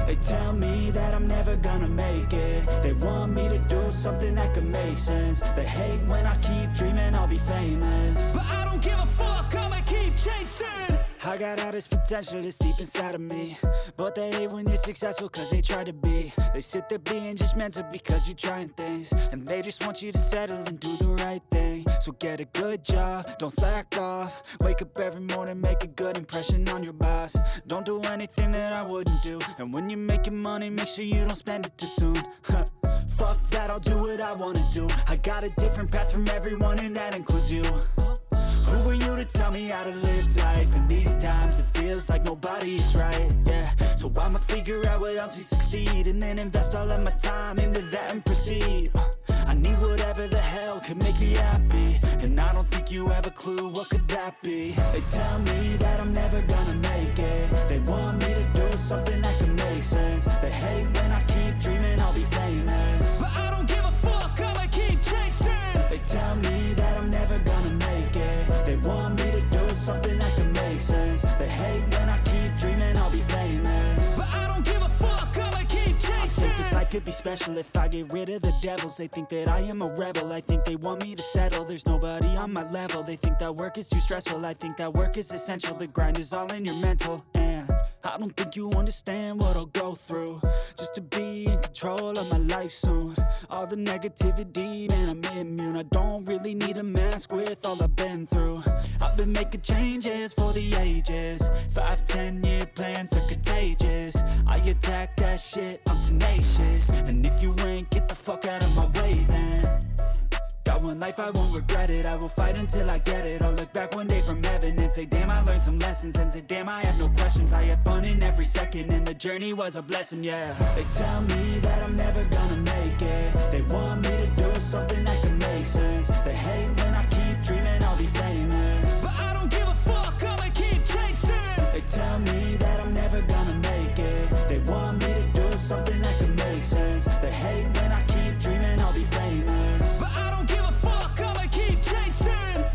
They tell me that I'm never gonna make it. They want me to do something that could make sense. They hate when I keep dreaming I'll be famous, but I don't give a fuck, I'ma keep chasing. I got all this potential that's deep inside of me, but they hate when you're successful cause they try to be. They sit there being judgmental because you're trying things, and they just want you to settle and do the right thing. So get a good job, don't slack off. Wake up every morning, make a good impression on your boss. Don't do anything that I wouldn't do, and when you're making money, make sure you don't spend it too soon. Fuck that, I'll do what I wanna do. I got a different path from everyone, and that includes you. Who are you to tell me how to live life? In these times it feels like nobody is right, yeah. So I'ma figure out what else we succeed, and then invest all of my time into that and proceed. I need whatever the hell could make me happy, and I don't think you have a clue what could that be. They tell me that I'm never gonna make it. They want me to do something that could make sense. They hate when I keep dreaming I'll be famous, but I don't give a fuck, I'ma keep chasing. They tell me that I'm never gonna make it. They want me to do something that can make sense. They hate when I keep dreaming I'll be famous, but I don't give a fuck, I'ma keep chasing. I think this life could be special if I get rid of the devils. They think that I am a rebel, I think they want me to settle. There's nobody on my level, they think that work is too stressful. I think that work is essential, the grind is all in your mental. And I don't think you understand what I'll go through just to be in control of my life soon. All the negativity, man, I'm immune. I don't really need a mask with all I've been through. I've been making changes for the ages. 5-10 year plans are contagious. I attack that shit, I'm tenacious. And if you ain't, get the fuck out of my way then. Got one life, I won't regret it. I will fight until I get it. I'll look back one day from heaven and say, damn, I learned some lessons. And say, damn, I have no questions. I had fun in every second, and the journey was a blessing, yeah. They tell me that I'm never gonna make it. They want me to do something that can make sense. They hate when I keep dreaming I'll be famous, but I don't give a fuck, I'ma keep chasing. They tell me that I'm never gonna make it. They want me to do something that can make sense. They hate when I keep dreaming I'll be famous, but I don't give a fuck, I'ma keep chasing.